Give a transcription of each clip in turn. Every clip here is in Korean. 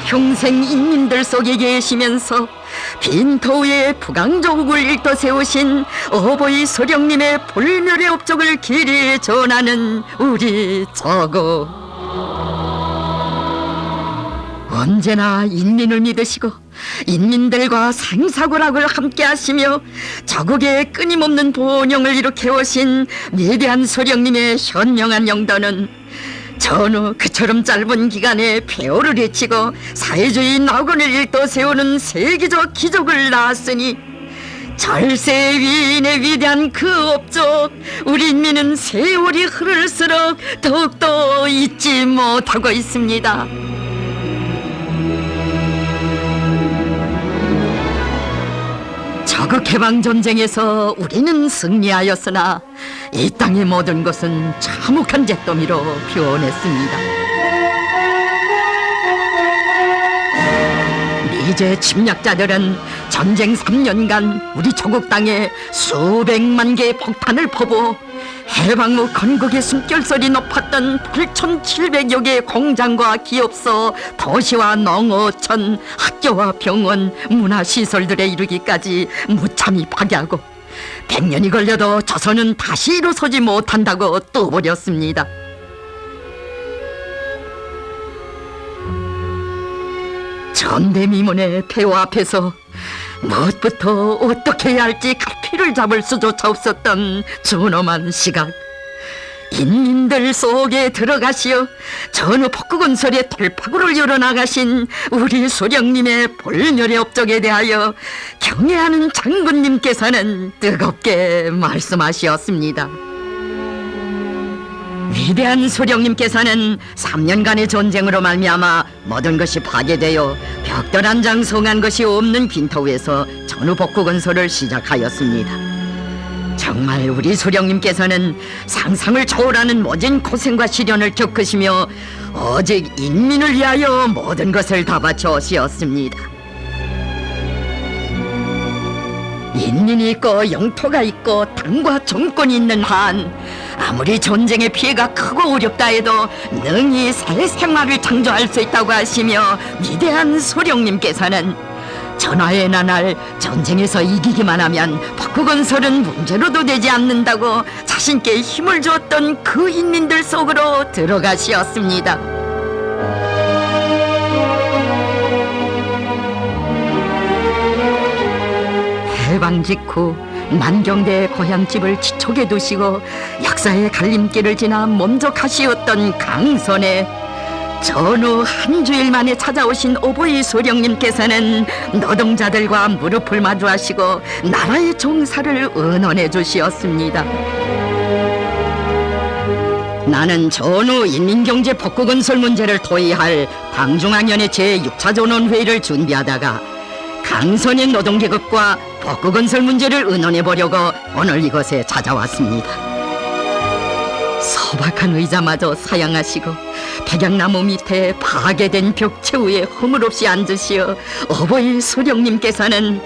평생 인민들 속에 계시면서 빈터위에 부강조국을 일떠 세우신 어버이 소령님의 불멸의 업적을 길이 전하는 우리 저국. 언제나 인민을 믿으시고 인민들과 생사고락을 함께 하시며 저국의 끊임없는 번영을 일으켜오신 위대한 소령님의 현명한 영도는 전후 그처럼 짧은 기간에 폐허를 해치고 사회주의 낙원을 일떠 세우는 세계적 기적을 낳았으니 절세 위인의 위대한 그 업적 우리 인민은 세월이 흐를수록 더욱더 잊지 못하고 있습니다. 저국 해방전쟁에서 우리는 승리하였으나 이 땅의 모든 것은 참혹한 잿더미로 변했습니다. 미제 침략자들은 전쟁 3년간 우리 조국 땅에 수백만 개의 폭탄을 퍼부어 해방 후 건국의 숨결설이 높았던 8,700여 개의 공장과 기업소, 도시와 농어촌, 학교와 병원, 문화시설들에 이르기까지 무참히 파괴하고 100년이 걸려도 조선은 다시 일어서지 못한다고 떠버렸습니다. 전대미문의 폐허 앞에서 무엇부터 어떻게 해야 할지 갈피를 잡을 수조차 없었던 존엄한 시각, 인민들 속에 들어가시어 전후 북극건설의 돌파구를 열어나가신 우리 소령님의 불멸의 업적에 대하여 경애하는 장군님께서는 뜨겁게 말씀하시었습니다. 위대한 소령님께서는 3년간의 전쟁으로 말미암아 모든 것이 파괴되어 벽돌 한 장 성한 것이 없는 빈터위에서 전후 복구건설을 시작하였습니다. 정말 우리 소령님께서는 상상을 초월하는 모진 고생과 시련을 겪으시며 오직 인민을 위하여 모든 것을 다 바쳐 오시었습니다. 인민이 있고 영토가 있고 당과 정권이 있는 한 아무리 전쟁의 피해가 크고 어렵다 해도 능히 새 생활을 창조할 수 있다고 하시며 위대한 소령님께서는 전하의 나날 전쟁에서 이기기만 하면 북극건설은 문제로도 되지 않는다고 자신께 힘을 주었던 그 인민들 속으로 들어가시었습니다. 해방 직후 난경대의 고향집을 지촉에 두시고 역사의 갈림길을 지나 먼저 가시었던 강선에 전후 한 주일 만에 찾아오신 어버이 소령님께서는 노동자들과 무릎을 마주하시고 나라의 종사를 응원해 주시었습니다. 나는 전후 인민경제 복구건설 문제를 토의할 당중앙위원회 제6차 전원회의를 준비하다가 강선의 노동계급과 복구건설 문제를 의논해보려고 오늘 이곳에 찾아왔습니다. 소박한 의자마저 사양하시고 백양나무 밑에 파괴된 벽체 위에 허물없이 앉으시어 어버이 소령님께서는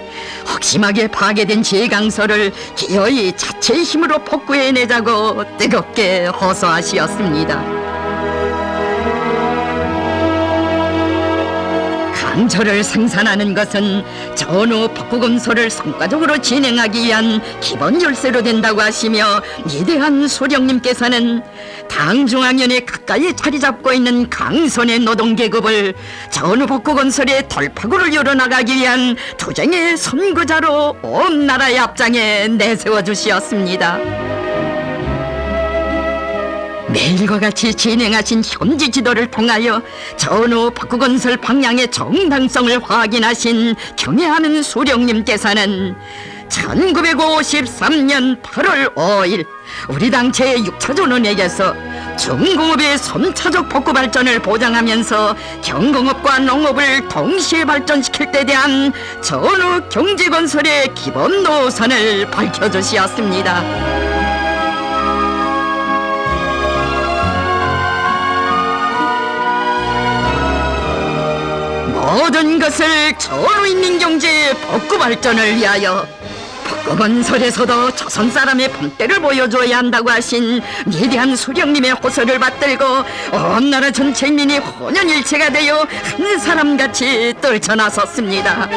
혹심하게 파괴된 제강소를 기어이 자체의 힘으로 복구해내자고 뜨겁게 호소하시었습니다. 강철을 생산하는 것은 전후 복구건설을 성과적으로 진행하기 위한 기본 열쇠로 된다고 하시며 위대한 소령님께서는 당중앙위원회 가까이 자리 잡고 있는 강선의 노동계급을 전후 복구건설의 돌파구를 열어나가기 위한 투쟁의 선구자로 온 나라의 앞장에 내세워 주시었습니다. 매일과 같이 진행하신 현지 지도를 통하여 전후 복구건설 방향의 정당성을 확인하신 경애하는 소령님께서는 1953년 8월 5일 우리 당 제6차 전원회의에서 중공업의 선차적 복구 발전을 보장하면서 경공업과 농업을 동시에 발전시킬 때 대한 전후 경제건설의 기본 노선을 밝혀주시었습니다. 모든 것을 전후 인민경제의 복구 발전을 위하여 북극원설에서도 조선 사람의 본때를 보여줘야 한다고 하신 위대한 수령님의 호소를 받들고 온 나라 전체 인민이 혼연일체가 되어 한 사람같이 떨쳐나섰습니다.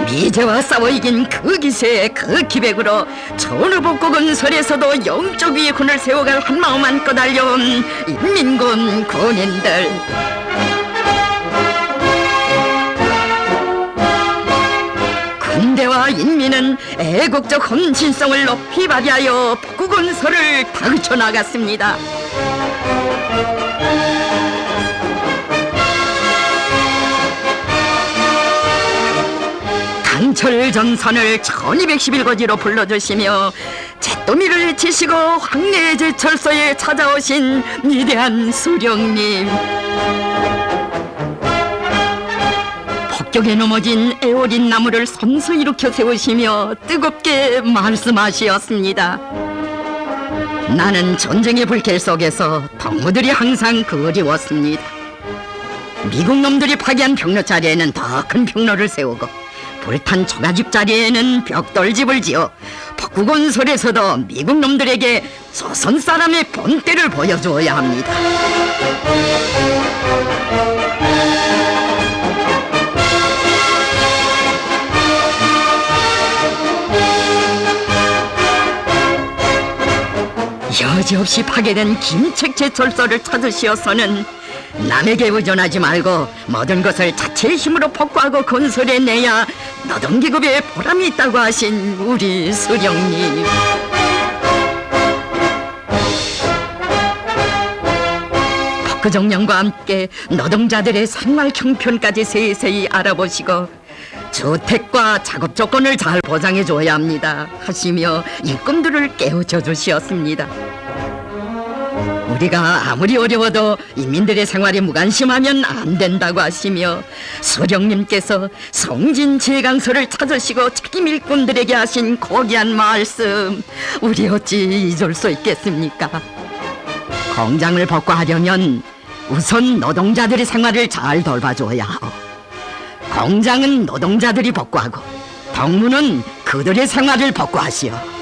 미제와 싸워 이긴 그 기세 그 기백으로 전후북극원설에서도 영적 위의 군을 세워갈 한마음 안고 달려온 인민군 군인들. 군대와 인민은 애국적 헌신성을 높이 발휘하여 북극원설을 다그쳐 나갔습니다. 강철전선을 1211거지로 불러주시며 잿더미를 헤치시고 황내의 제철소에 찾아오신 위대한 수령님. 폭격에 넘어진 애월인 나무를 선수 일으켜 세우시며 뜨겁게 말씀하시었습니다. 나는 전쟁의 불길 속에서 동무들이 항상 그리웠습니다. 미국 놈들이 파괴한 병로 자리에는 더 큰 병로를 세우고 불탄 초가집 자리에는 벽돌집을 지어 북극원설에서도 미국 놈들에게 조선 사람의 본때를 보여주어야 합니다. 여지없이 파괴된 김책제철소를 찾으시어서는 남에게 의존하지 말고 모든 것을 자체의 힘으로 폭구하고 건설해내야 노동계급에 보람이 있다고 하신 우리 수령님. 북극정령과 함께 노동자들의 생활 형편까지 세세히 알아보시고 주택과 작업 조건을 잘 보장해 줘야 합니다 하시며 일꾼들을 깨우쳐 주시었습니다. 우리가 아무리 어려워도 인민들의 생활에 무관심하면 안 된다고 하시며 수령님께서 성진제강서를 찾으시고 책임 일꾼들에게 하신 고귀한 말씀 우리 어찌 잊을 수 있겠습니까? 공장을 복구하려면 우선 노동자들의 생활을 잘 돌봐줘야 하오. 공장은 노동자들이 복구하고 동무는 그들의 생활을 복구하시오.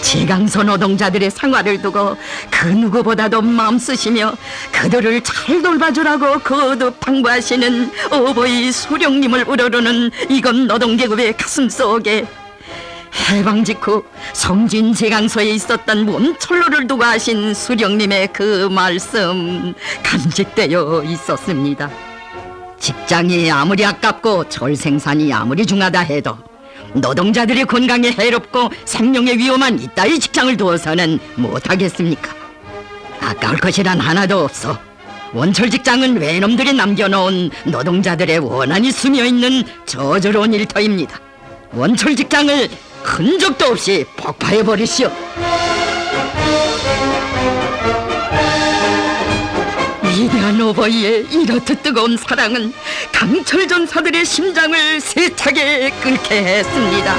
제강서 노동자들의 생활을 두고 그 누구보다도 마음 쓰시며 그들을 잘 돌봐주라고 거듭 당부하시는 어버이 수령님을 우러르는 이건 노동계급의 가슴속에 해방 직후 성진 제강소에 있었던 원철로를 두고 하신 수령님의 그 말씀 간직되어 있었습니다. 직장이 아무리 아깝고 철 생산이 아무리 중하다 해도 노동자들의 건강에 해롭고 생명에 위험한 이따위 직장을 두어서는 못하겠습니까? 아까울 것이란 하나도 없어. 원철 직장은 외놈들이 남겨놓은 노동자들의 원한이 스며있는 저주로운 일터입니다. 원철 직장을 흔적도 없이 폭파해버리시오. 위대한 어버이의 이렇듯 뜨거운 사랑은 강철 전사들의 심장을 세차게 끓게 했습니다.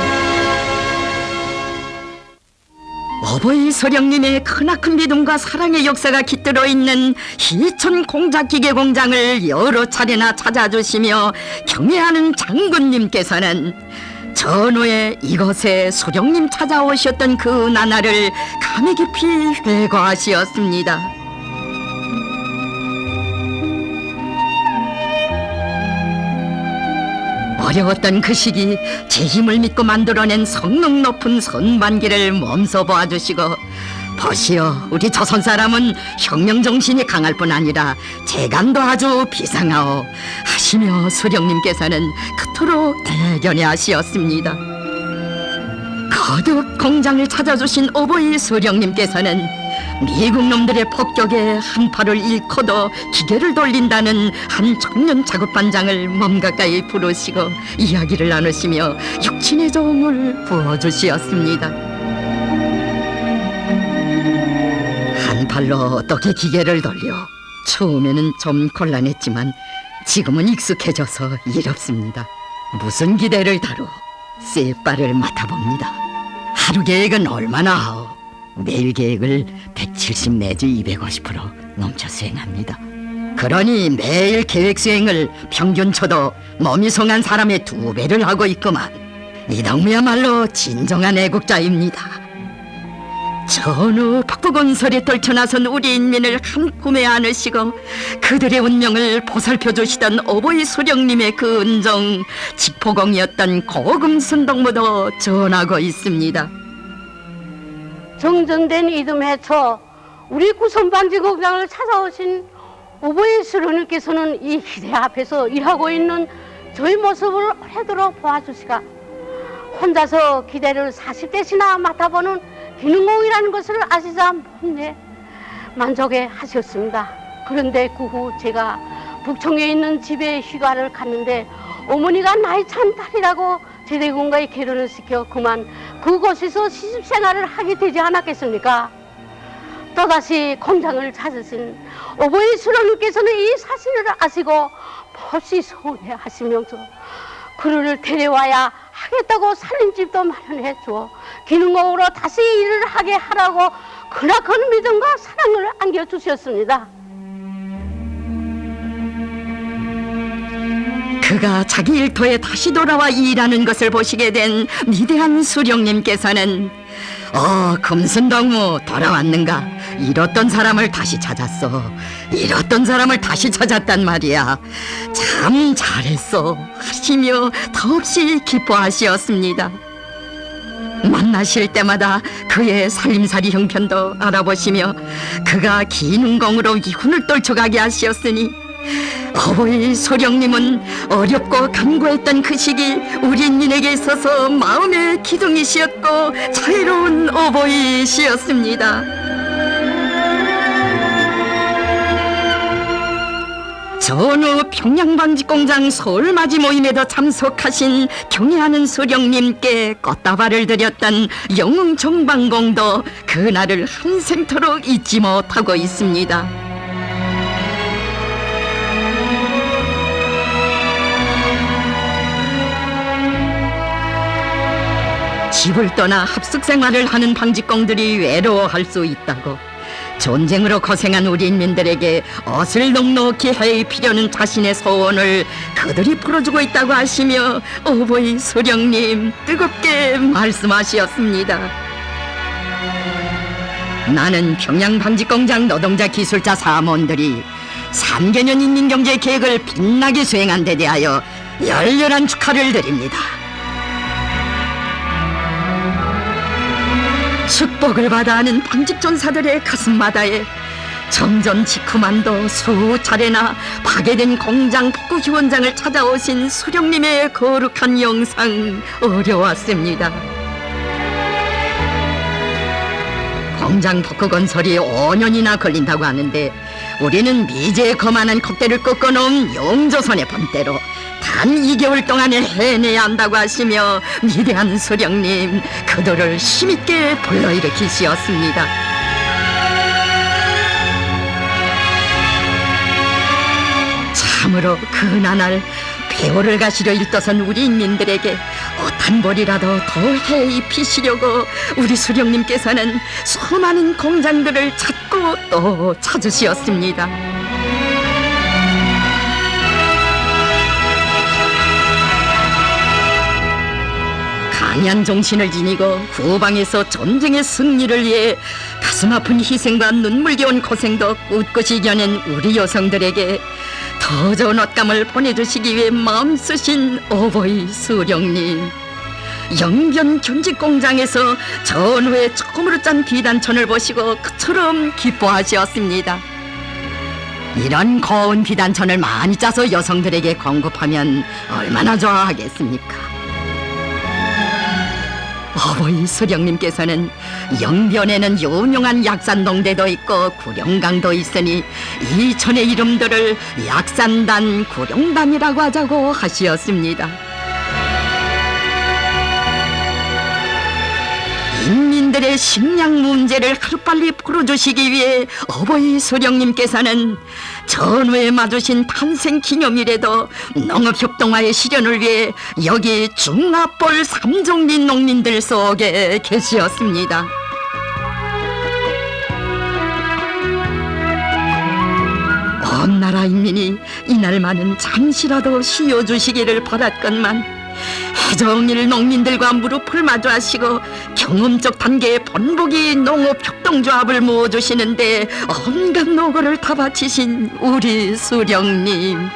어버이 소령님의 크나큰 믿음과 사랑의 역사가 깃들어 있는 희천 공작기계 공장을 여러 차례나 찾아주시며 경애하는 장군님께서는 전후에 이곳에 소령님 찾아오셨던 그 나날을 감회 깊이 회고하시었습니다. 어려웠던 그 시기 제 힘을 믿고 만들어낸 성능 높은 선반기를 몸소 보아주시고 보시오, 우리 조선 사람은 혁명정신이 강할 뿐 아니라 재간도 아주 비상하오 하시며 수령님께서는 그토록 대견해 하시었습니다. 거듭 공장을 찾아주신 어버이 수령님께서는 미국 놈들의 폭격에 한 팔을 잃고도 기계를 돌린다는 한 청년 작업반장을 몸 가까이 부르시고 이야기를 나누시며 육친의 정을 부어주시었습니다. 한 팔로 어떻게 기계를 돌려? 처음에는 좀 곤란했지만 지금은 익숙해져서 일 없습니다. 무슨 기대를 다뤄 쇠발을 맡아봅니다. 하루 계획은 얼마나 하오? 매일 계획을 170 내지 250% 넘쳐 수행합니다. 그러니 매일 계획 수행을 평균 쳐도 몸이 성한 사람의 2배를 하고 있구만. 이동무야말로 진정한 애국자입니다. 전후 박부건설에 떨쳐나선 우리 인민을 한 품에 안으시고 그들의 운명을 보살펴주시던 어버이 소령님의 그 은정, 직포공이었던 고금순덕무도 전하고 있습니다. 정전된 이듬해 초 우리 구선반지 공장을 찾아오신 어버이 수령님께서는 이 기대 앞에서 일하고 있는 저희 모습을 오래도록 보아주시가 혼자서 기대를 40대시나 맡아보는 기능공이라는 것을 아시자 못내 만족해 하셨습니다. 그런데 그 후 제가 북청에 있는 집에 휴가를 갔는데 어머니가 나이 찬 딸이라고 제대공과에 결혼을 시켜 그만 그곳에서 시집생활을 하게 되지 않았겠습니까? 또다시 공장을 찾으신 어버이 수령님께서는 이 사실을 아시고 몹시 서운해하시면서 그를 데려와야 하겠다고 살림집도 마련해 주어 기능공으로 다시 일을 하게 하라고 그나큰 믿음과 사랑을 안겨주셨습니다. 그가 자기 일터에 다시 돌아와 일하는 것을 보시게 된 위대한 수령님께서는 금순덕무 돌아왔는가? 잃었던 사람을 다시 찾았어. 잃었던 사람을 다시 찾았단 말이야. 참 잘했어 하시며 더없이 기뻐하시었습니다. 만나실 때마다 그의 살림살이 형편도 알아보시며 그가 기능공으로 이훈을 떨쳐가게 하시었으니 어버이 소령님은 어렵고 간고했던 그 시기 우리 인민에게 있어서 마음의 기둥이시었고 자유로운 어버이시였습니다. 전후 평양방직공장 서울맞이 모임에도 참석하신 경애하는 소령님께 꽃다발을 드렸던 영흥정방공도 그날을 한생토록 잊지 못하고 있습니다. 집을 떠나 합숙생활을 하는 방직공들이 외로워할 수 있다고 전쟁으로 고생한 우리 인민들에게 옷을 넉넉히 해입히려는 자신의 소원을 그들이 풀어주고 있다고 하시며 어버이 소령님 뜨겁게 말씀하시었습니다. 나는 평양방직공장 노동자 기술자 사무원들이 3개년 인민경제 계획을 빛나게 수행한 데 대하여 열렬한 축하를 드립니다. 축복을 받아 하는 방직전사들의 가슴마다에 정전 직후만도 수차례나 파괴된 공장 복구 현장을 찾아오신 수령님의 거룩한 영상 어려웠습니다. 공장 복구 건설이 5년이나 걸린다고 하는데 우리는 미제의 거만한 콧대를 꺾어놓은 영조선의 본대로 단 2개월 동안을 해내야 한다고 하시며 위대한 수령님 그들을 힘있게 불러일으키시었습니다. 참으로 그 나날 배오를 가시려 일떠선 우리 인민들에게 옷 한 벌이라도 더 해입히시려고 우리 수령님께서는 수많은 공장들을 찾고 또 찾으시었습니다. 강한 정신을 지니고 후방에서 전쟁의 승리를 위해 가슴 아픈 희생과 눈물겨운 고생도 꿋꿋이 이겨낸 우리 여성들에게 더 좋은 옷감을 보내주시기 위해 마음 쓰신 어버이 수령님, 영변 견직공장에서 전후에 처음으로 짠 비단천을 보시고 그처럼 기뻐하셨습니다. 이런 고운 비단천을 많이 짜서 여성들에게 공급하면 얼마나 좋아하겠습니까? 어버이 수령님께서는 영변에는 유명한 약산동대도 있고 구룡강도 있으니 이 천의 이름들을 약산단, 구룡단이라고 하자고 하시었습니다. 인민들의 식량 문제를 하루빨리 풀어주시기 위해 어버이 수령님께서는 전후에 맞으신 탄생기념일에도 농업협동화의 실현을 위해 여기 중압볼 삼종린 농민들 속에 계시었습니다. 온 나라 농가인민이 이날만은 잠시라도 쉬어주시기를 바랐건만 해종일 농민들과 무릎을 마주하시고 경험적 단계의 번복이 농업협동조합을 모아주시는데 온갖 노고를 다 바치신 우리 수령님.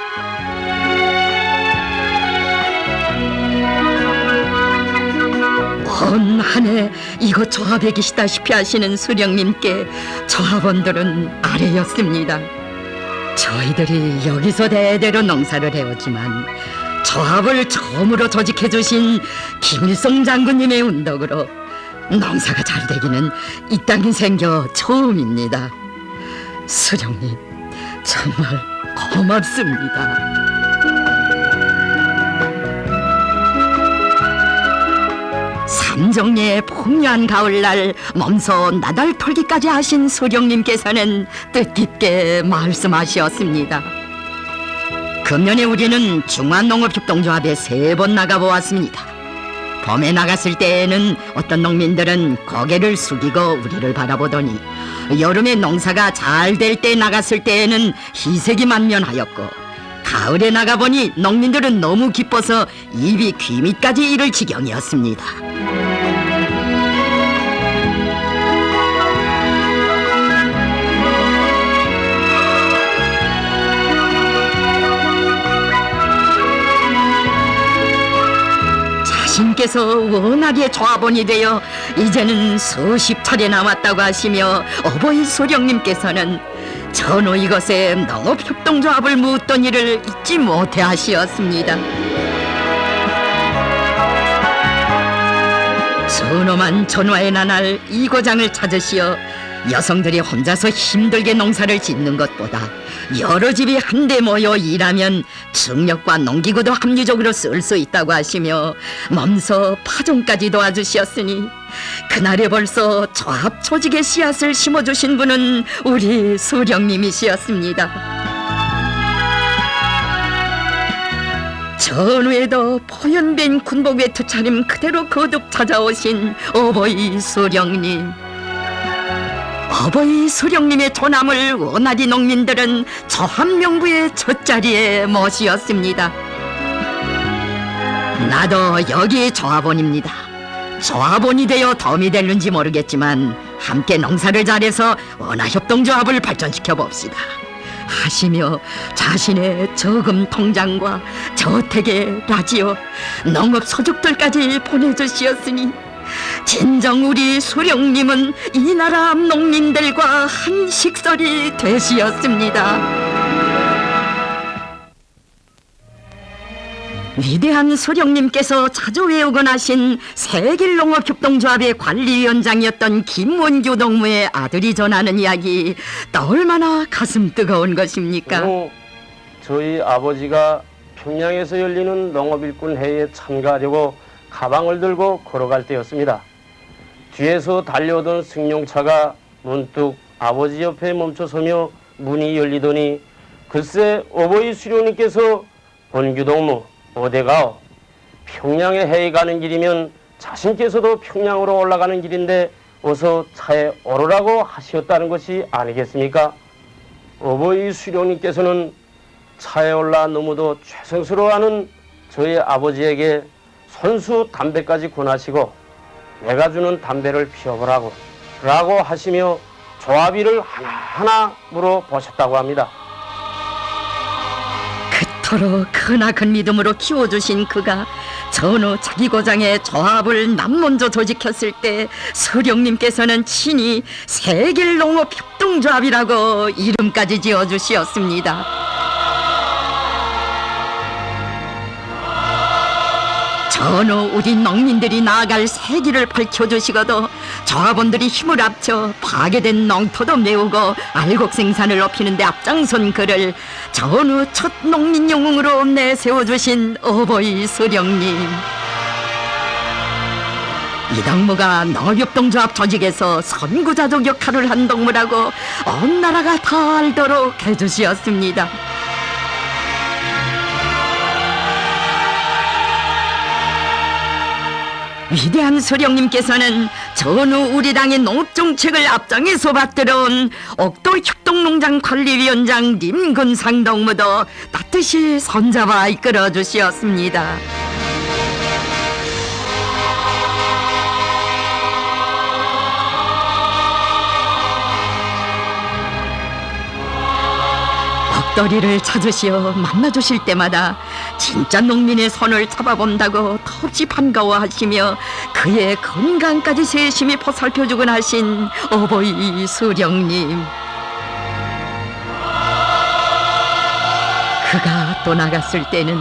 온 한 해 이곳 조합에 계시다시피 하시는 수령님께 조합원들은 아래였습니다. 저희들이 여기서 대대로 농사를 해오지만 조합을 처음으로 조직해주신 김일성 장군님의 운덕으로 농사가 잘 되기는 이 땅이 생겨 처음입니다. 수령님 정말 고맙습니다. 삼정리의 풍요한 가을날 몸소 나달 털기까지 하신 수령님께서는 뜻깊게 말씀하셨습니다. 금년에 우리는 중화농업협동조합에 3번 나가보았습니다. 봄에 나갔을 때에는 어떤 농민들은 고개를 숙이고 우리를 바라보더니 여름에 농사가 잘 될 때 나갔을 때에는 희색이 만면하였고 가을에 나가보니 농민들은 너무 기뻐서 입이 귀 밑까지 이를 지경이었습니다. 자신께서 워낙에 조합원이 되어 이제는 수십 차례 남았다고 하시며 어버이 수령님께서는 전후 이것에 농업협동조합을 묻던 일을 잊지 못해 하시었습니다. 선엄한 전화의 나날 이 고장을 찾으시어 여성들이 혼자서 힘들게 농사를 짓는 것보다 여러 집이 한데 모여 일하면 증력과 농기구도 합리적으로 쓸 수 있다고 하시며 몸소 파종까지 도와주셨으니 그날에 벌써 조합 조직의 씨앗을 심어주신 분은 우리 수령님이시었습니다. 전후에도 포연된 군복 외투 차림 그대로 거듭 찾아오신 어버이 수령님. 어버이 수령님의 조남을 원하리 농민들은 조합명부의 첫자리에 모시었습니다. 나도 여기 조합원입니다. 조합원이 되어 도움이 될는지 모르겠지만 함께 농사를 잘해서 원화협동조합을 발전시켜 봅시다 하시며 자신의 저금 통장과 저택의 라디오, 농업 소득들까지 보내주시었으니 진정 우리 수령님은 이 나라 농민들과 한 식설이 되시었습니다. 위대한 수령님께서 자주 외우곤 하신 세길농업협동조합의 관리위원장이었던 김원규 동무의 아들이 전하는 이야기 또 얼마나 가슴 뜨거운 것입니까? 저희 아버지가 평양에서 열리는 농업일꾼회의에 참가하려고 가방을 들고 걸어갈 때였습니다. 뒤에서 달려오던 승용차가 문득 아버지 옆에 멈춰서며 문이 열리더니 글쎄 어버이 수령님께서 본규동무 어디가오? 평양에 회의 가는 길이면 자신께서도 평양으로 올라가는 길인데 어서 차에 오르라고 하시었다는 것이 아니겠습니까? 어버이 수령님께서는 차에 올라 너무도 죄송스러워하는 저희 아버지에게 손수 담배까지 권하시고 내가 주는 담배를 피워보라고 라고 하시며 조합일을 하나하나 물어보셨다고 합니다. 그토록 크나큰 믿음으로 키워주신 그가 전후 자기 고장에 조합을 남먼저 조직했을 때 수령님께서는 친히 세길농업협동조합이라고 이름까지 지어주시었습니다. 전후 우리 농민들이 나아갈 새 길을 밝혀주시고도 조합원들이 힘을 합쳐 파괴된 농토도 메우고 알곡 생산을 높이는 데 앞장선 그를 전후 첫 농민영웅으로 내세워주신 어버이 수령님. 이 동무가 농업협동조합 조직에서 선구자적 역할을 한 동무라고 온 나라가 다 알도록 해주시었습니다. 위대한 수령님께서는 전후 우리 당의 농업정책을 앞장에서 받들어온 옥도 협동농장 관리위원장 님근상 동무도 따뜻이 손잡아 이끌어 주시었습니다. 옥돌이를 찾으시어 만나주실 때마다 진짜 농민의 손을 잡아본다고 턱없이 반가워하시며 그의 건강까지 세심히 보살펴주곤 하신 어버이 수령님. 그가 떠나갔을 때는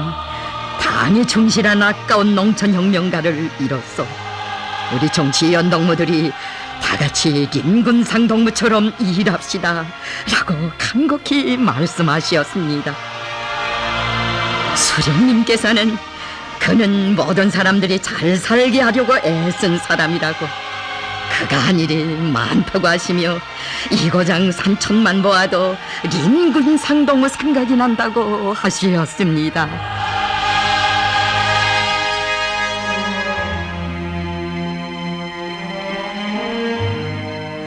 당에 충실한 아까운 농촌혁명가를 이뤘소. 우리 정치위원 동무들이 다같이 김근상 동무처럼 일합시다 라고 간곡히 말씀하시었습니다. 수령님께서는 그는 모든 사람들이 잘 살게 하려고 애쓴 사람이라고, 그가 한 일이 많다고 하시며 이고장 산천만 보아도 김근상 동무 생각이 난다고 하시었습니다.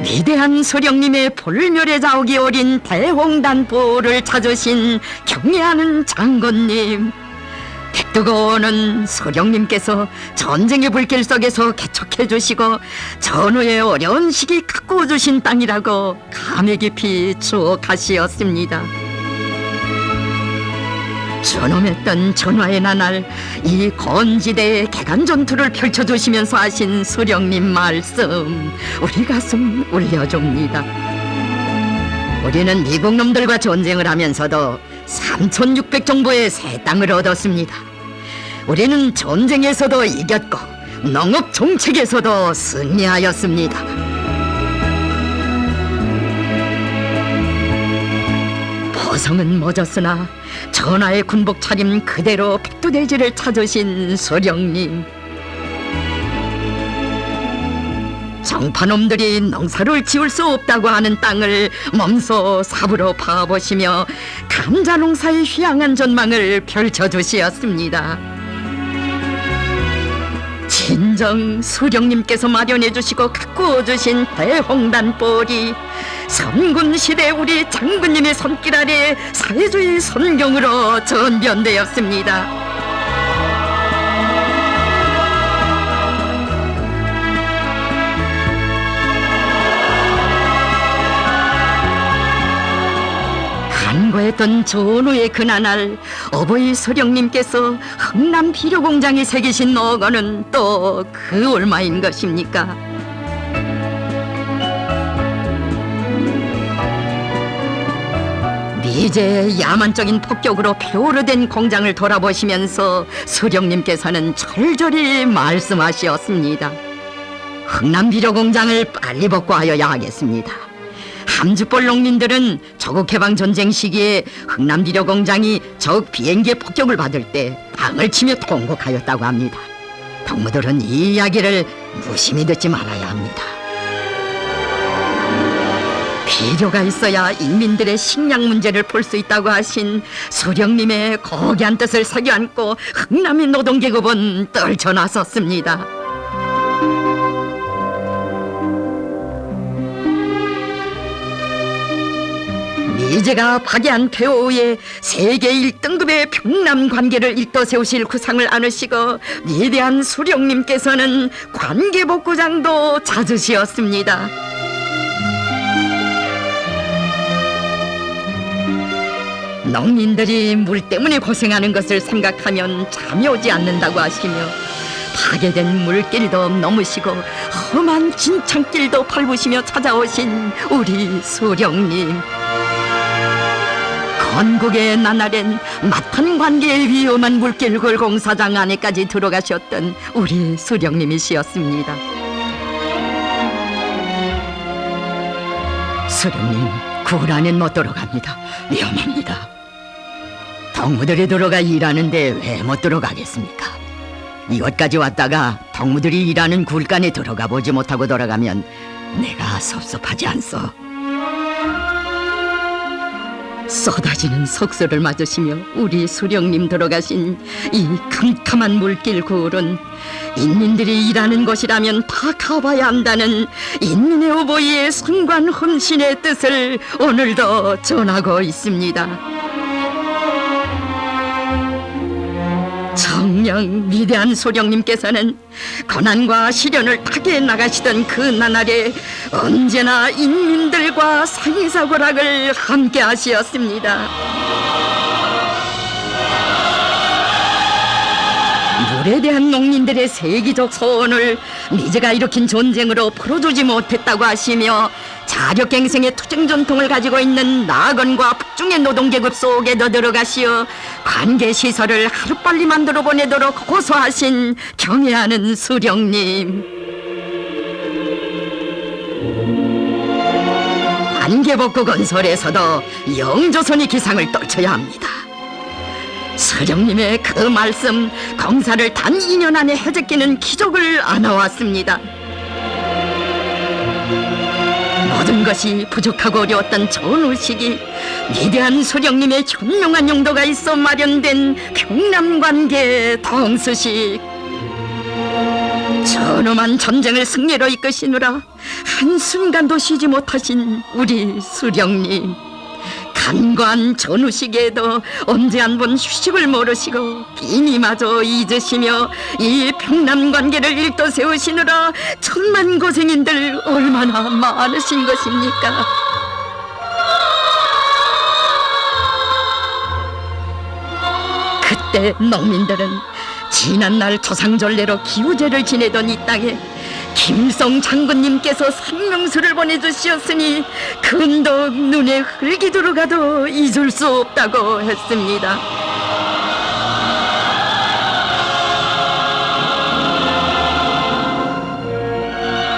위대한 수령님의 불멸의 자욱이 어린 대홍단보를 찾으신 경애하는 장군님, 백두고는 수령님께서 전쟁의 불길 속에서 개척해 주시고 전후의 어려운 시기 가꾸어 주신 땅이라고 감회 깊이 추억하시었습니다. 준엄했던 전화의 나날 이 건지대의 개간 전투를 펼쳐주시면서 하신 수령님 말씀, 우리 가슴 울려줍니다. 우리는 미국 놈들과 전쟁을 하면서도 3,600 정도의 새 땅을 얻었습니다. 우리는 전쟁에서도 이겼고 농업 정책에서도 승리하였습니다. 보성은 멎었으나 전하의 군복 차림 그대로 백두대지를 찾으신 수령님, 정파놈들이 농사를 지을 수 없다고 하는 땅을 몸소 삽으로 파보시며 감자농사의 휘황한 전망을 펼쳐주시었습니다. 진정 수령님께서 마련해 주시고 가꾸어 주신 대홍단벌이 선군시대 우리 장군님의 손길 아래 사회주의 선경으로 전변되었습니다. 간과했던 전후의 그나날 어버이 수령님께서 흥남 비료공장에 새기신 노고는 또 그 얼마인 것입니까? 미제의 야만적인 폭격으로 폐허로 공장을 돌아보시면서 수령님께서는 절절히 말씀하시었습니다. 흥남 비료공장을 빨리 복구하여야 하겠습니다. 함주벌 농민들은 조국 해방 전쟁 시기에 흥남 비료 공장이 적 비행기의 폭격을 받을 때 방을 치며 통곡하였다고 합니다. 동무들은 이 이야기를 무심히 듣지 말아야 합니다. 비료가 있어야 인민들의 식량 문제를 풀 수 있다고 하신 수령님의 고귀한 뜻을 새겨 안고 흥남의 노동계급은 떨쳐나섰습니다. 미제가 파괴한 폐허에 세계 1등급의 평남 관계를 일떠 세우실 구상을 안으시고 위대한 수령님께서는 관계복구장도 찾으시었습니다. 농민들이 물 때문에 고생하는 것을 생각하면 잠이 오지 않는다고 하시며 파괴된 물길도 넘으시고 험한 진창길도 밟으시며 찾아오신 우리 수령님, 건국의 나날엔 막판 관계의 위험한 물길골 공사장 안에까지 들어가셨던 우리 수령님이시었습니다. 수령님, 굴 안엔 못 들어갑니다. 위험합니다. 동무들이 들어가 일하는데 왜 못 들어가겠습니까? 이곳까지 왔다가 동무들이 일하는 굴간에 들어가 보지 못하고 돌아가면 내가 섭섭하지 않소. 쏟아지는 속수를 맞으시며 우리 수령님 들어가신 이 캄캄한 물길 굴은 인민들이 일하는 곳이라면 다 가봐야 한다는 인민의 오보이의 선관 헌신의 뜻을 오늘도 전하고 있습니다. 정녕 위대한 소령님께서는 고난과 시련을 타게 나가시던 그 나날에 언제나 인민들과 사이사고락을 함께 하시었습니다. 물에 대한 농민들의 세기적 소원을 미제가 일으킨 전쟁으로 풀어주지 못했다고 하시며 자력갱생의 투쟁 전통을 가지고 있는 나건과 북중의 노동계급 속에도 들어가시어 관계시설을 하루빨리 만들어 보내도록 호소하신 경애하는 수령님. 관계복구 건설에서도 영조선이 기상을 떨쳐야 합니다. 수령님의 그 말씀, 공사를 단 2년 안에 해제끼는 기적을 안아왔습니다. 모든 것이 부족하고 어려웠던 전후 시기, 위대한 수령님의 현명한 용도가 있어 마련된 평남관계 동수식. 전후만 전쟁을 승리로 이끄시느라 한순간도 쉬지 못하신 우리 수령님. 간과한 전후 시기에도 언제 한 번 휴식을 모르시고 비니마저 잊으시며 이 평남관계를 일떠세우시느라 천만 고생인들 얼마나 많으신 것입니까? 그때 농민들은 지난날 조상전례로 기우제를 지내던 이 땅에 김성 장군님께서 상명수를 보내주시었으니 금덕 눈에 흙이 들어가도 잊을 수 없다고 했습니다.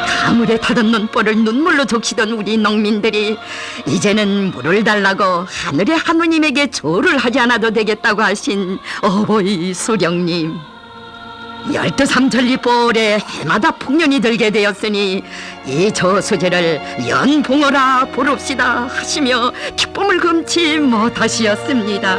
가물에 타던 눈볼을 눈물로 적시던 우리 농민들이 이제는 물을 달라고 하늘의 하느님에게 절을 하지 않아도 되겠다고 하신 어버이 수령님. 12삼 전리보올에 해마다 풍년이 들게 되었으니 이 저수지를 연봉어라 부릅시다 하시며 기쁨을 금치 못하시었습니다.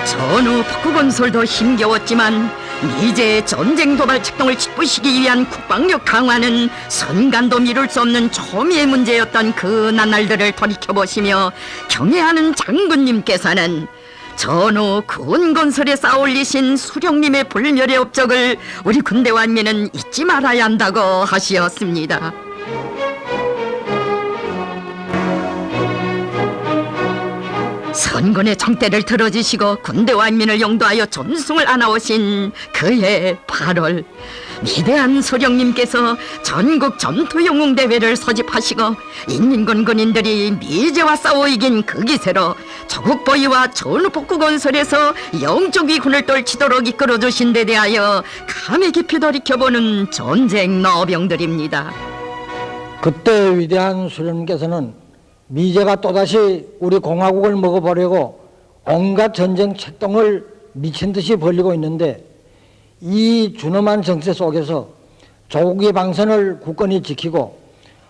전후 북구건설도 힘겨웠지만 미제의 전쟁 도발 책동을 짓부시기 위한 국방력 강화는 선간도 미룰 수 없는 초미의 문제였던 그 나날들을 돌이켜보시며 경애하는 장군님께서는 전후 군건설에 쌓아올리신 수령님의 불멸의 업적을 우리 군대 완민은 잊지 말아야 한다고 하시었습니다. 선군의 총대를 들어주시고 군대 완민을 용도하여 존숭을 안아오신 그의 8월, 위대한 소령님께서 전국 전투영웅대회를 소집하시고 인민군 군인들이 미제와 싸워 이긴 그 기세로 조국보위와 전후복구건설에서 영적 위군을 떨치도록 이끌어주신 데 대하여 감히 깊이 돌이켜보는 전쟁 노병들입니다. 그때 위대한 수령님께서는 미제가 또다시 우리 공화국을 먹어보려고 온갖 전쟁 책동을 미친 듯이 벌리고 있는데 이 준엄한 정세 속에서 조국의 방선을 굳건히 지키고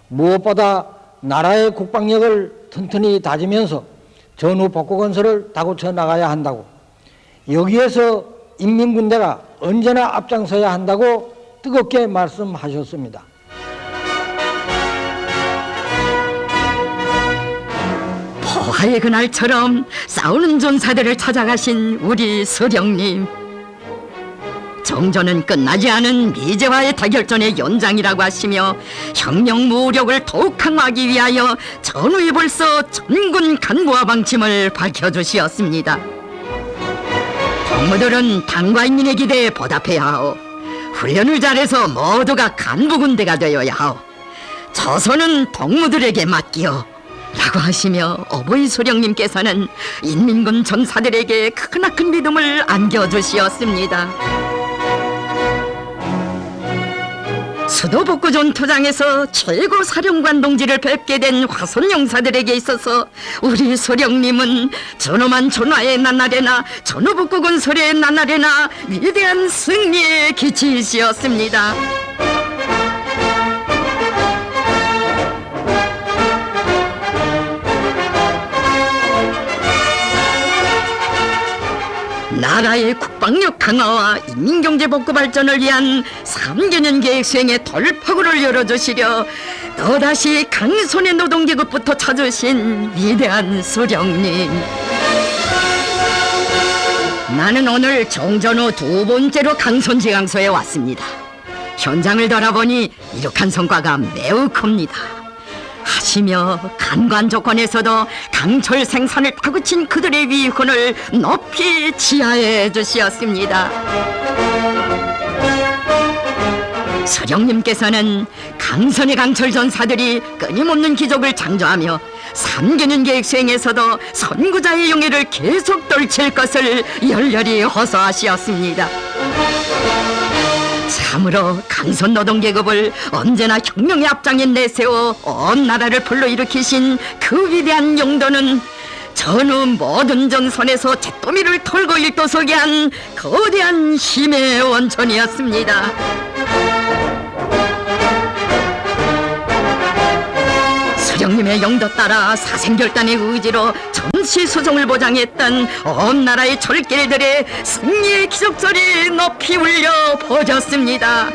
무엇보다 나라의 국방력을 튼튼히 다지면서 전후 복구건설을 다구쳐 나가야 한다고, 여기에서 인민군대가 언제나 앞장서야 한다고 뜨겁게 말씀하셨습니다. 포화의 그날처럼 싸우는 전사들을 찾아가신 우리 수령님. 정전은 끝나지 않은 미제와의 타결전의 연장이라고 하시며 혁명 무력을 더욱 강화하기 위하여 전후에 벌써 전군 간부와 방침을 밝혀주시었습니다. 동무들은 당과 인민의 기대에 보답해야 하오. 훈련을 잘해서 모두가 간부 군대가 되어야 하오. 조선은 동무들에게 맡기오 라고 하시며 어버이 수령님께서는 인민군 전사들에게 크나큰 믿음을 안겨주시었습니다. 수도복구 전투장에서 최고 사령관 동지를 뵙게 된 화손 용사들에게 있어서 우리 소령님은 전엄한 전화의 나날에나 전후복구 건설의 나날에나 위대한 승리의 기치이시였습니다. 나라의 국방력 강화와 인민경제 복구 발전을 위한 3개년 계획 수행의 돌파구를 열어주시려 또다시 강손의 노동계급부터 찾으신 위대한 소령님. 나는 오늘 정전 후 2번째로 강손지강소에 왔습니다. 현장을 돌아보니 이룩한 성과가 매우 큽니다. 하시며 간관 조건에서도 강철 생산을 타구친 그들의 위훈을 높이 지하해 주시었습니다. 서령님께서는 강선의 강철 전사들이 끊임없는 기적을 창조하며 3개년 계획 수행에서도 선구자의 용해를 계속 떨칠 것을 열렬히 호소하시었습니다. 참으로 강선 노동계급을 언제나 혁명의 앞장에 내세워 온 나라를 불러일으키신 그 위대한 용도는 전후 모든 전선에서 잿더미를 털고 일도서게 한 거대한 힘의 원천이었습니다. 수령님의 용도 따라 사생결단의 의지로 전시수종을 보장했던 온 나라의 철길들의 승리의 기적소리 높이 울려 퍼졌습니다.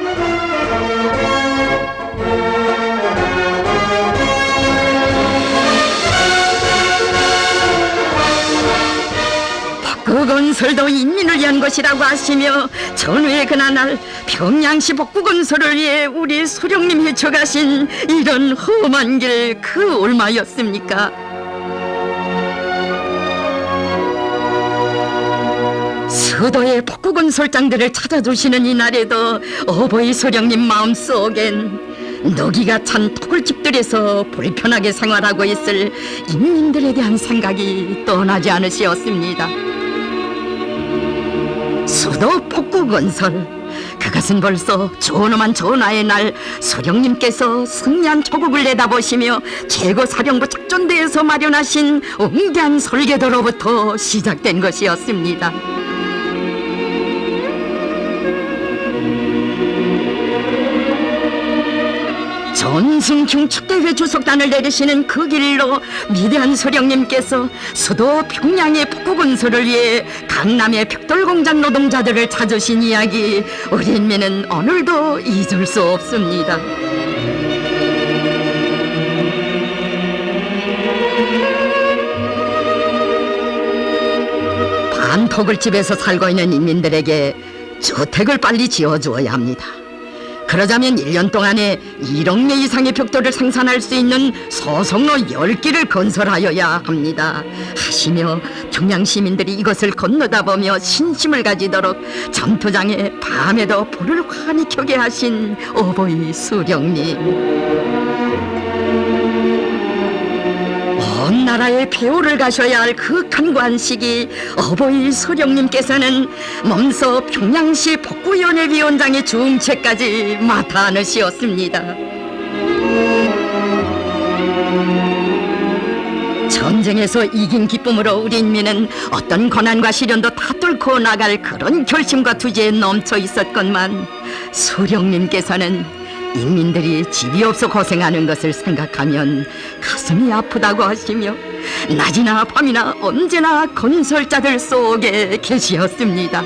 복구건설도 인민을 위한 것이라고 하시며 전후의 그날 평양시 복구건설을 위해 우리 소령님 헤쳐가신 이런 험한 길 그 얼마였습니까? 수도의 복구건설장들을 찾아주시는 이날에도 어버이 소령님 마음속엔 노기가 찬 토굴집들에서 불편하게 생활하고 있을 인민들에 대한 생각이 떠나지 않으시었습니다. 수도 복구건설, 그것은 벌써 존엄한 전하의 날 소령님께서 승리한 조국을 내다보시며 최고사령부 작전대에서 마련하신 웅대한 설계도로부터 시작된 것이었습니다. 전승중 축대회 주석단을 내리시는 그 길로 위대한 소령님께서 수도 평양의 복구건설을 위해 강남의 벽돌공장 노동자들을 찾으신 이야기, 우리 인민은 오늘도 잊을 수 없습니다. 반토굴집에서 살고 있는 인민들에게 주택을 빨리 지어주어야 합니다. 그러자면 1년 동안에 1억 매 이상의 벽돌을 생산할 수 있는 소속로 10기를 건설하여야 합니다 하시며 평양 시민들이 이것을 건너다 보며 신심을 가지도록 전투장에 밤에도 불을 환히 켜게 하신 어버이 수령님. 온 나라의 배우를 가셔야 할 그 간과한 시기, 어버이 소령님께서는 몸소 평양시 복구위원회 위원장의 중책까지 맡아 안으시었습니다. 전쟁에서 이긴 기쁨으로 우리 인민은 어떤 고난과 시련도 다 뚫고 나갈 그런 결심과 투지에 넘쳐 있었건만 소령님께서는 인민들이 집이 없어 고생하는 것을 생각하면 가슴이 아프다고 하시며 낮이나 밤이나 언제나 건설자들 속에 계시었습니다.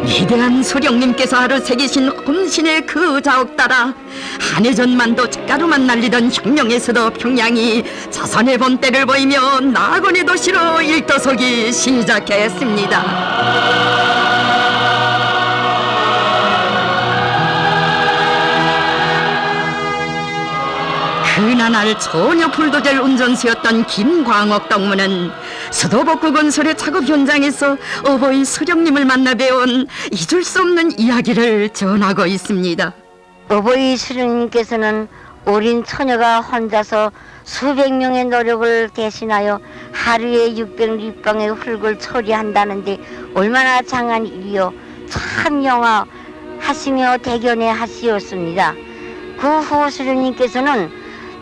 위대한 소령님께서 하루 새기신 혼신의 그 자옥 따라 한해전만도 쇳가루만 날리던 혁명에서도 평양이 자선의 본때를 보이며 낙원의 도시로 일도서기 시작했습니다. 그날 전혀 불도저 운전수였던 김광옥 동무는 수도복구 건설의 작업 현장에서 어버이 소령님을 만나 배운 잊을 수 없는 이야기를 전하고 있습니다. 어버이 수령님께서는 어린 처녀가 혼자서 수백 명의 노력을 대신하여 하루에 600리방의 흙을 처리한다는데 얼마나 장한 일이요. 참 영화하시며 대견해 하시었습니다. 그 후 수령님께서는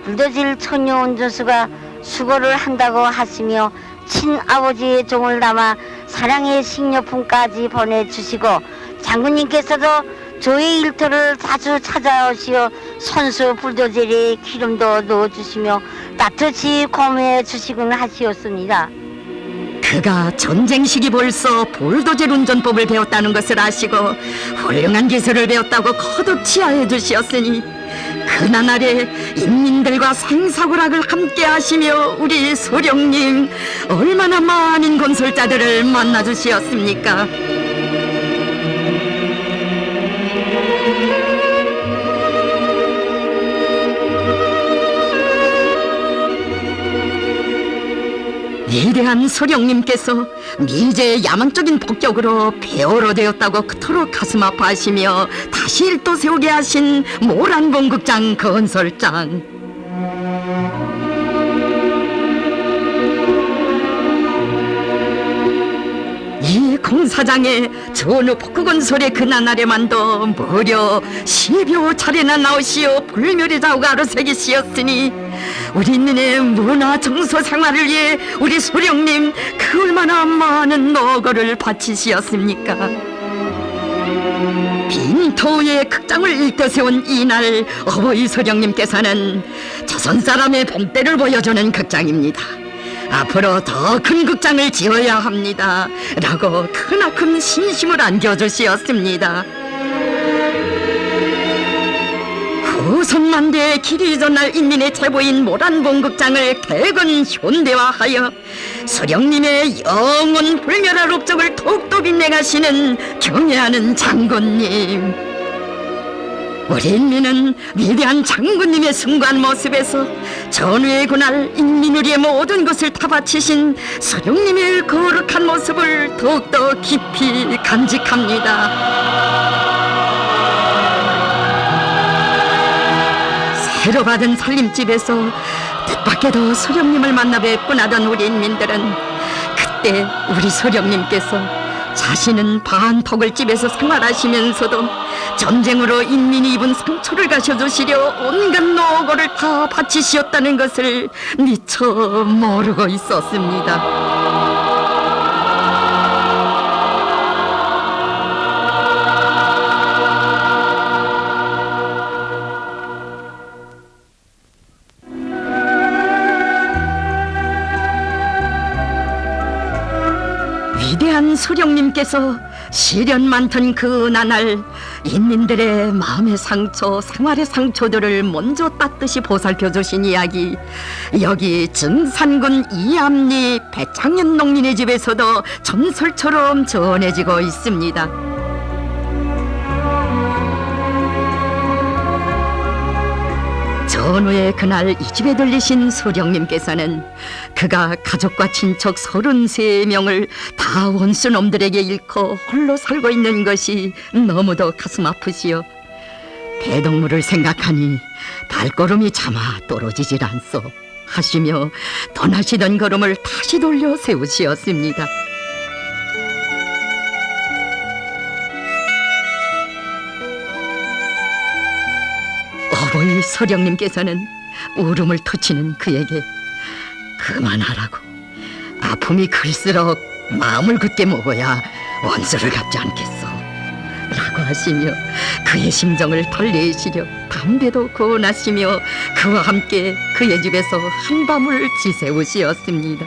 불도질 천녀 운전수가 수고를 한다고 하시며 친아버지의 종을 담아 사랑의 식료품까지 보내주시고 장군님께서도 저의 일터를 자주 찾아오시어 선수 불도질에 기름도 넣어주시며 따뜻이 고매해 주시곤 하시었습니다. 그가 전쟁 시기 벌써 볼도질 운전법을 배웠다는 것을 아시고 훌륭한 기술을 배웠다고 거듭 치하해 주시었으니 그 나날에 인민들과 생사고락을 함께 하시며 우리 소령님 얼마나 많은 건설자들을 만나 주시었습니까? 위대한 소령님께서 미제의 야망적인 복격으로 배우로 되었다고 그토록 가슴 아파하시며 다시 일도 세우게 하신 모란봉극장 건설장. 이 공사장에 전후 복구건설의 그 나날에만도 무려 10여 차례나 나오시어 불멸의 자우가 아로새기시었으니 우리는의 문화 정서 생활을 위해 우리 소령님 그 얼마나 많은 노고를 바치시었습니까? 빈터의 극장을 일떠 세운 이날 어버이 소령님께서는 조선 사람의 본때를 보여주는 극장입니다. 앞으로 더 큰 극장을 지어야 합니다 라고 크나큰 신심을 안겨주시었습니다. 후손만대의 길이 전날 인민의 제보인 모란봉극장을 대건 현대화하여 소령님의 영원 불멸할 업적을 더욱더 빛내가시는 경애하는 장군님. 우리 인민은 위대한 장군님의 숭고한 모습에서 전후의 그날 인민을 위해 모든 것을 다 바치신 소령님의 거룩한 모습을 더욱더 깊이 간직합니다. 새로 받은 살림집에서 뜻밖에도 소령님을 만나 뵙곤하던 우리 인민들은 그때 우리 소령님께서 자신은 반터글집에서 생활하시면서도 전쟁으로 인민이 입은 상처를 가셔주시려 온갖 노고를 다 바치시었다는 것을 미처 모르고 있었습니다. 위대한 소령님께서 시련 많던 그 나날 인민들의 마음의 상처, 생활의 상처들을 먼저 따뜻이 보살펴 주신 이야기 여기 증산군 이암리 배창현 농민의 집에서도 전설처럼 전해지고 있습니다. 전후에 그날 이 집에 들리신 소령님께서는 그가 가족과 친척 33명을 다 원수놈들에게 잃고 홀로 살고 있는 것이 너무도 가슴 아프시오. 대동무를 생각하니 발걸음이 차마 떨어지질 않소 하시며 떠나시던 걸음을 다시 돌려 세우시었습니다. 어버이 소령님께서는 울음을 터치는 그에게 그만하라고, 아픔이 클수록 마음을 굳게 먹어야 원수를 갚지 않겠소 라고 하시며 그의 심정을 털내시려 담배도 권하시며 그와 함께 그의 집에서 한밤을 지새우시었습니다.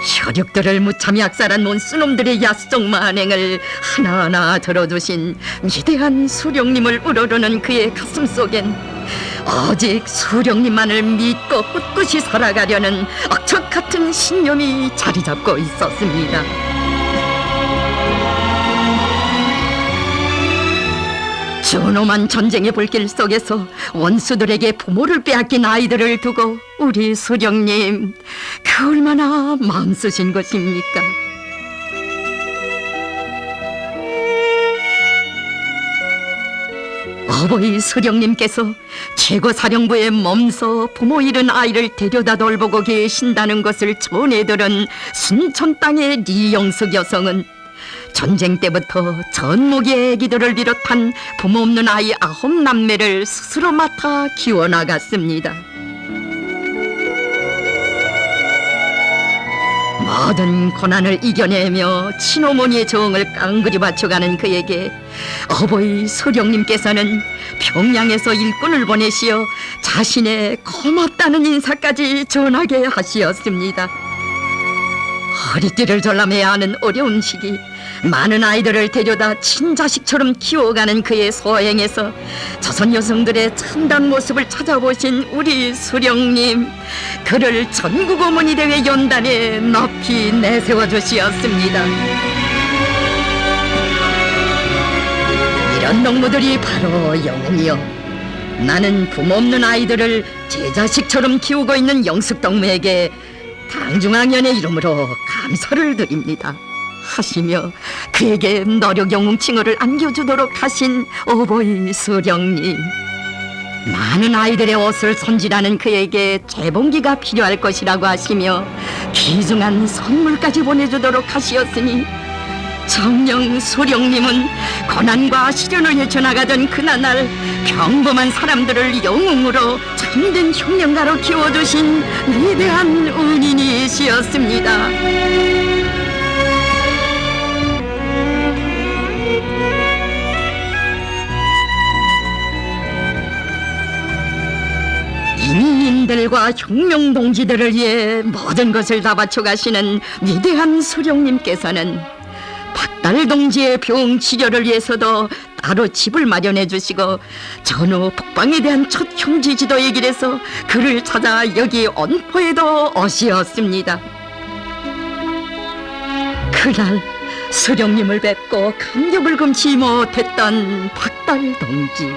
혈육들을 무참히 악살한 원수놈들의 야수종 만행을 하나하나 들어주신 위대한 수령님을 우러르는 그의 가슴 속엔 오직 수령님만을 믿고 꿋꿋이 살아가려는 억척 같은 신념이 자리 잡고 있었습니다. 준엄한 전쟁의 불길 속에서 원수들에게 부모를 빼앗긴 아이들을 두고 우리 수령님 그 얼마나 마음 쓰신 것입니까? 어버이 수령님께서 최고사령부에 몸소 부모 잃은 아이를 데려다 돌보고 계신다는 것을 전해들은 순천 땅의 리영숙 여성은 전쟁 때부터 전무기의 애기들을 비롯한 부모 없는 아이 9남매를 스스로 맡아 키워나갔습니다. 모든 고난을 이겨내며 친어머니의 정을 깡그리 바쳐가는 그에게 어버이 소령님께서는 평양에서 일꾼을 보내시어 자신의 고맙다는 인사까지 전하게 하시었습니다. 허리띠를 졸라매야 하는 어려운 시기, 많은 아이들을 데려다 친자식처럼 키워가는 그의 소행에서 조선 여성들의 참다운 모습을 찾아보신 우리 수령님, 그를 전국 어머니 대회 연단에 높이 내세워 주시었습니다. 이런 농부들이 바로 영웅이요, 나는 부모 없는 아이들을 제 자식처럼 키우고 있는 영숙동무에게 당중앙연의 이름으로 감사를 드립니다 하시며 그에게 노력 영웅 칭호를 안겨주도록 하신 어버이 수령님, 많은 아이들의 옷을 손질하는 그에게 재봉기가 필요할 것이라고 하시며 귀중한 선물까지 보내주도록 하시었으니 정녕 수령님은 고난과 시련을 헤쳐나가던 그나날 평범한 사람들을 영웅으로 참된 혁명가로 키워주신 위대한 은인이시였습니다. 인민들과 혁명동지들을 위해 모든 것을 다 바쳐가시는 위대한 수령님께서는 박달 동지의 병 치료를 위해서도 따로 집을 마련해 주시고 전후 북방에 대한 첫 형제 지도의 길에서 그를 찾아 여기 언포에도 오시었습니다. 그날 수령님을 뵙고 감격을 금치 못했던 박달 동지,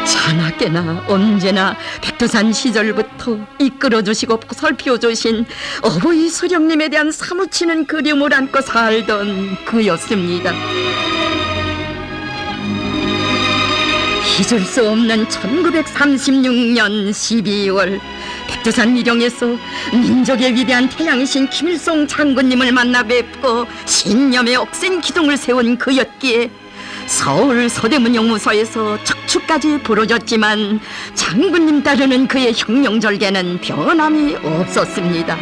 자나깨나 언제나 백두산 시절부터 이끌어주시고 보살펴주신 어버이 수령님에 대한 사무치는 그림을 안고 살던 그였습니다. 잊을 수 없는 1936년 12월 백두산 미령에서 민족의 위대한 태양신 김일성 장군님을 만나 뵙고 신념의 억센 기둥을 세운 그였기에 서울 서대문 영무소에서 척추까지 부러졌지만 장군님 따르는 그의 혁명절개는 변함이 없었습니다.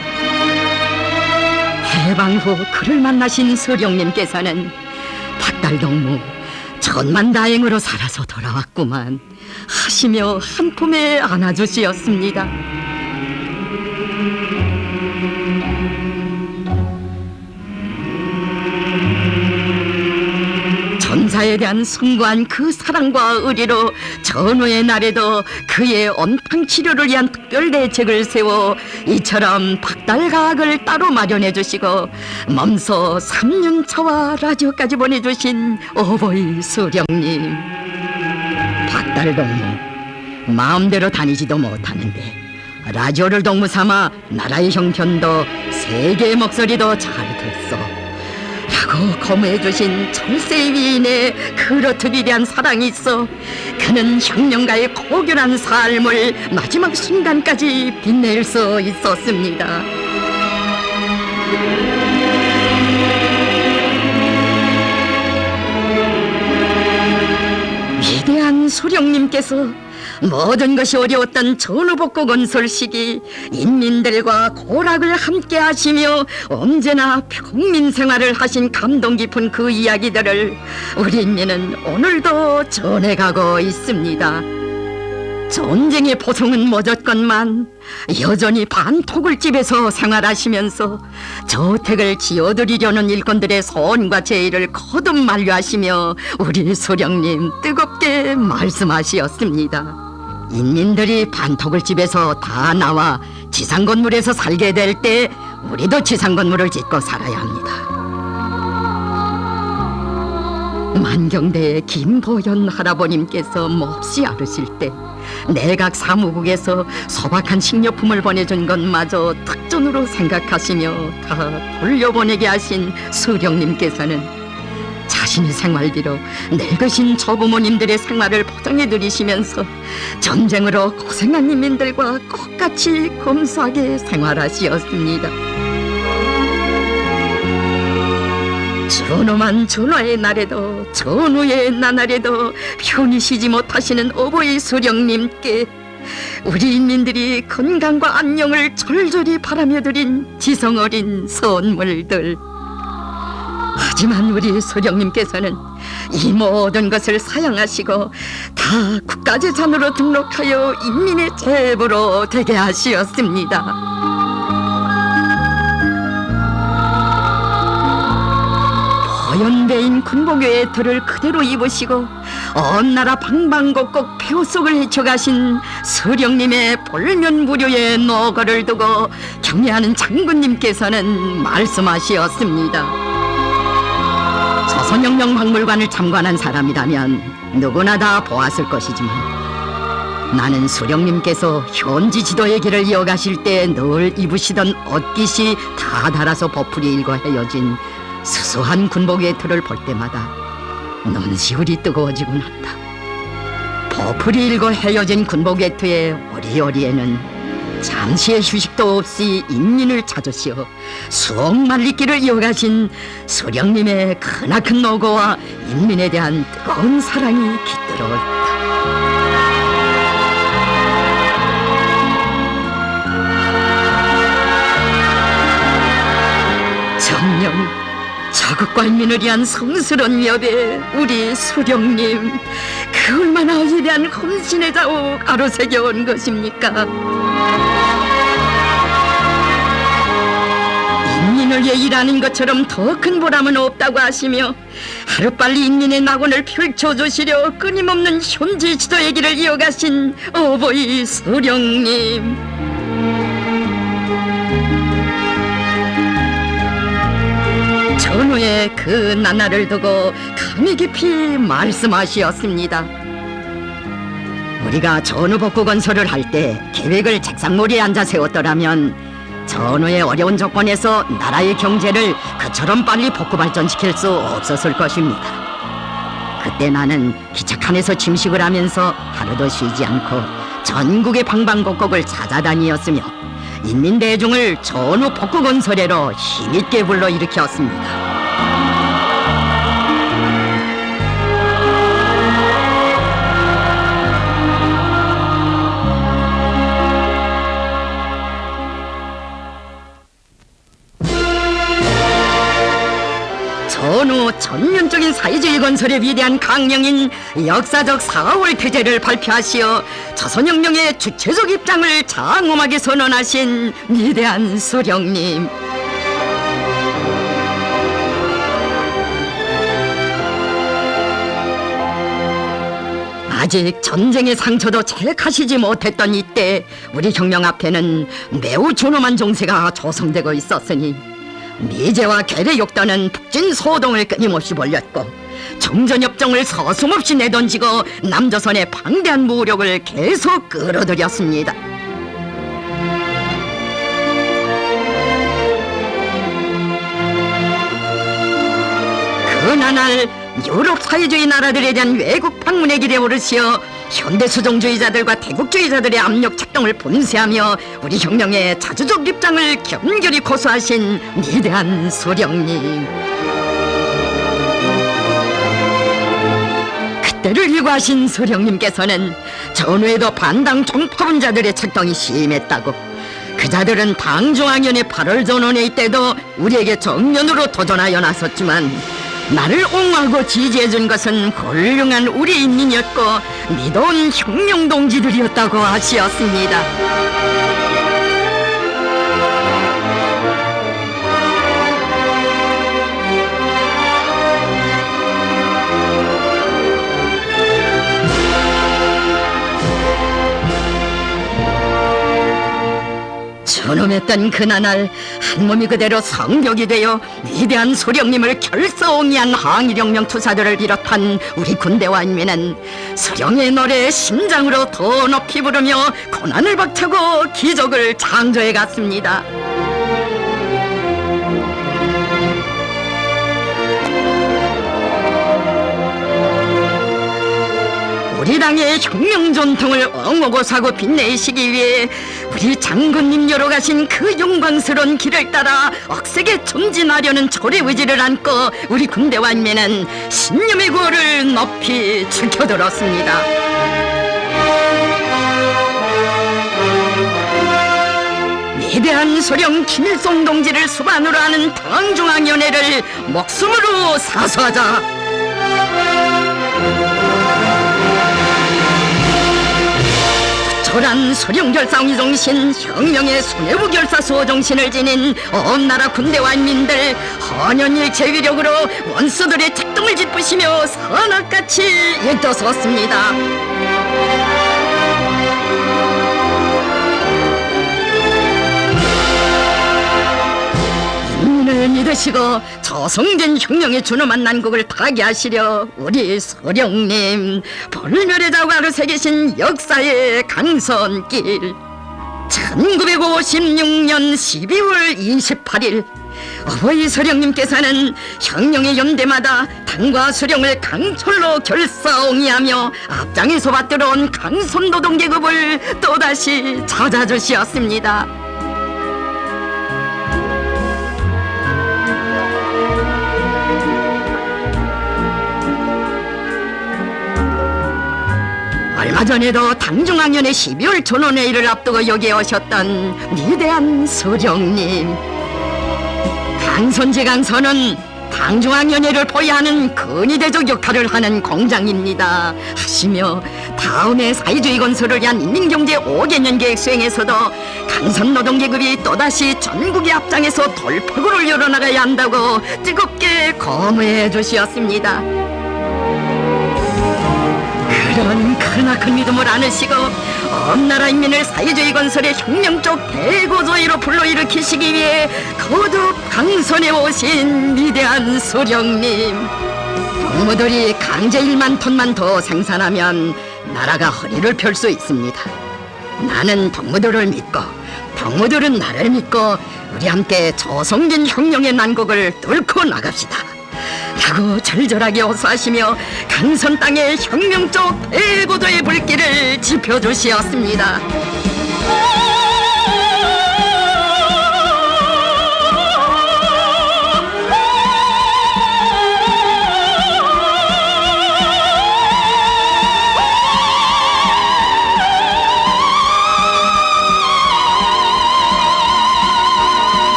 해방 후 그를 만나신 수령님께서는 박달동무 천만다행으로 살아서 돌아왔구만 하시며 한 품에 안아주시었습니다. 전사에 대한 숭고한 그 사랑과 의리로 전후의 날에도 그의 온탕 치료를 위한 특별 대책을 세워 이처럼 박달가학을 따로 마련해 주시고 몸소 3년차와 라디오까지 보내주신 어버이 수령님, 박달동무 마음대로 다니지도 못하는데 라디오를 동무 삼아 나라의 형편도 세계의 목소리도 잘 듣소 라고 거무해주신 철새 위인의 그렇듯 위대한 사랑이 있어 그는 혁명가의 고결한 삶을 마지막 순간까지 빛낼 수 있었습니다. 위대한 수령님께서 모든 것이 어려웠던 전후복구 건설 시기 인민들과 고락을 함께 하시며 언제나 평민 생활을 하신 감동 깊은 그 이야기들을 우리 인민은 오늘도 전해가고 있습니다. 전쟁의 포성은 멎었건만 여전히 반토굴집에서 생활하시면서 저택을 지어드리려는 일꾼들의 소원과 제의를 거듭 만류하시며 우리 수령님 뜨겁게 말씀하시었습니다. 인민들이 반토굴집에서 다 나와 지상건물에서 살게 될 때 우리도 지상건물을 짓고 살아야 합니다. 만경대의 김보현 할아버님께서 몹시 아르실 때 내각 사무국에서 소박한 식료품을 보내준 것마저 특전으로 생각하시며 다 돌려보내게 하신 수령님께서는 자신의 생활비로 늙으신 조부모님들의 생활을 보장해드리시면서 전쟁으로 고생한 인민들과 똑같이 검소하게 생활하시었습니다. 전후만 전화의 날에도 전후의 나날에도 편히 쉬지 못하시는 어버이 수령님께 우리 인민들이 건강과 안녕을 절절히 바라며 드린 지성어린 선물들. 하지만 우리 수령님께서는 이 모든 것을 사양하시고 다 국가재산으로 등록하여 인민의 제보로 되게 하시었습니다. 허연배인 군복의 틀을 그대로 입으시고 온 나라 방방곡곡 폐허속을 헤쳐가신 수령님의 볼면무료의 노고를 두고 경애하는 장군님께서는 말씀하시었습니다. 조선혁명박물관을 참관한 사람이라면 누구나 다 보았을 것이지만 나는 수령님께서 현지 지도의 길을 이어가실 때 늘 입으시던 옷깃이 다 달아서 보풀이 일고 헤어진 수수한 군복의 틀을 볼 때마다 눈시울이 뜨거워지곤 한다. 보풀이 일고 헤어진 군복의 틀의 어리어리에는 잠시의 휴식도 없이 인민을 찾으시어 수억 만리길을 이어가신 수령님의 크나큰 노고와 인민에 대한 뜨거운 사랑이 깃들어 있다. 정녕 자국과 인민을 위한 성스러운 여배 우리 수령님, 그 얼마나 위대한 헌신의 자욱 아로새겨온 것입니까? 인민을 위해 일하는 것처럼 더 큰 보람은 없다고 하시며 하루빨리 인민의 낙원을 펼쳐주시려 끊임없는 현지 지도의 길을 이어가신 어버이 수령님, 전후의 그 나날을 두고 감히 깊이 말씀하시었습니다. 우리가 전후복구 건설을 할 때 계획을 책상머리에 앉아 세웠더라면 전후의 어려운 조건에서 나라의 경제를 그처럼 빨리 복구 발전시킬 수 없었을 것입니다. 그때 나는 기차칸에서 침식을 하면서 하루도 쉬지 않고 전국의 방방곡곡을 찾아다니었으며 인민 대중을 전후 복구 건설회로 힘있게 불러일으켰습니다. 전후 전면적인 사회주의 건설의 위대한 강령인 역사적 4월 태제를 발표하시어 조선혁명의 주체적 입장을 장엄하게 선언하신 위대한 수령님, 아직 전쟁의 상처도 체크하시지 못했던 이때 우리 혁명 앞에는 매우 존엄한 정세가 조성되고 있었으니 미제와 괴뢰 욕단은 북진 소동을 끊임없이 벌였고 정전협정을 서슴없이 내던지고 남조선의 방대한 무력을 계속 끌어들였습니다. 그나날 유럽 사회주의 나라들에 대한 외국 방문의 길에 오르시어 현대 수종주의자들과 대국주의자들의 압력 작동을 본세하며 우리 혁명의 자주적 입장을 견결히 고수하신 위대한 수령님, 그때를 일구하신 수령님께서는 전후에도 반당 종파분자들의 책동이 심했다고, 그 자들은 당중앙위원회 8월 전원회 때도 우리에게 정면으로 도전하여 나섰지만 나를 옹호하고 지지해준 것은 훌륭한 우리 인민이었고 믿어온 혁명동지들이었다고 하시었습니다. 존엄했던 그나날 한몸이 그대로 성벽이 되어 위대한 수령님을 결성한 항일혁명 투사들을 비롯한 우리 군대와 인민은 수령의 노래에 심장으로 더 높이 부르며 고난을 박차고 기적을 창조해 갔습니다. 우리 당의 혁명 전통을 엉어고사고 빛내시기 위해 우리 장군님 열어가신 그 영광스러운 길을 따라 억세게 전진하려는 절의 의지를 안고 우리 군대와 인민은 신념의 구호를 높이 지켜들었습니다. 위대한 소령 김일성 동지를 수반으로 하는 당중앙위원회를 목숨으로 사수하자. 철한 소령결사의 정신, 혁명의 손해부 결사 수호 정신을 지닌 온 나라 군대와 인민들 헌연일체 위력으로 원수들의 책동을 짚으시며 산악같이 일떠섰습니다. 인민을 믿으시고 저성된 혁명의 준엄한 난국을 타개하시려 우리 소령님 불멸의 자과를 새기신 역사의 강선길. 1956년 12월 28일 어버이 소령님께서는 혁명의 연대마다 당과 수령을 강철로 결사옹이하며 앞장에서 받들어온 강선노동 계급을 또다시 찾아주시었습니다. 얼마 전에도 당중앙위원회 12월 전원회의를 앞두고 여기에 오셨던 위대한 소령님. 강선제강선은 당중앙위원회를 포위하는 근위대적 역할을 하는 공장입니다 하시며 다음에 사회주의 건설을 위한 인민경제 5개년 계획 수행에서도 강선노동계급이 또다시 전국의 앞장에서 돌파구를 열어나가야 한다고 뜨겁게 거무해 주시었습니다. 그런 크나큰 믿음을 안으시고 온 나라 인민을 사회주의 건설의 혁명적 대고조의로 불러일으키시기 위해 거듭 강선해 오신 위대한 소령님. 동무들이 강제 1만 톤만 더 생산하면 나라가 허리를 펼 수 있습니다. 나는 동무들을 믿고 동무들은 나를 믿고 우리 함께 저성진 혁명의 난국을 뚫고 나갑시다 라고 절절하게 호소하시며 강선 땅의 혁명적 대고도의 불길을 지펴주시었습니다.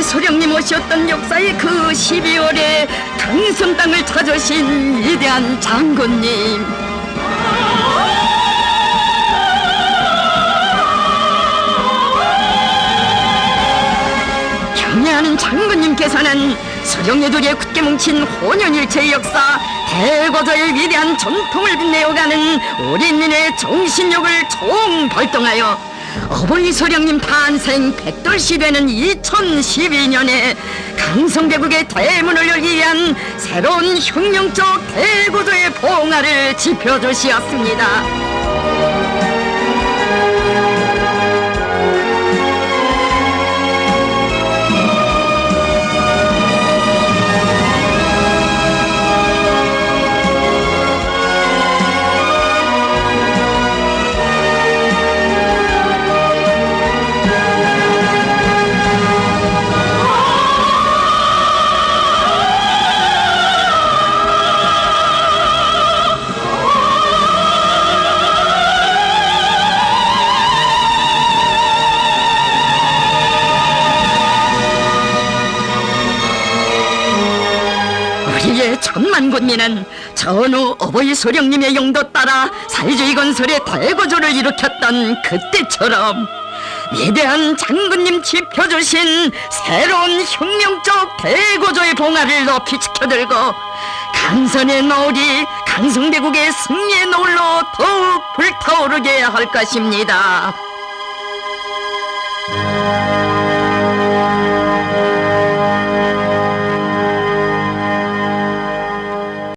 소령님 오셨던 역사의 그 12월에 강선 땅을 찾으신 위대한 장군님. 경애하는 장군님께서는 소령예들이 굳게 뭉친 혼연일체의 역사 대고조의 위대한 전통을 빛내어가는 우리 인민의 정신력을 총발동하여 어버이 소령님 탄생 100돌시 되는 2012년에 강성대국의 대문을 열기 위한 새로운 혁명적 대고조의 봉화를 지펴주시었습니다. 우리의 천만 군민은 전후 어버이 소령님의 용도 따라 사회주의 건설의 대고조를 일으켰던 그때처럼 위대한 장군님 지펴주신 새로운 혁명적 대고조의 봉화를 높이 지켜들고 강선의 노을이 강성대국의 승리의 노을로 더욱 불타오르게 할 것입니다.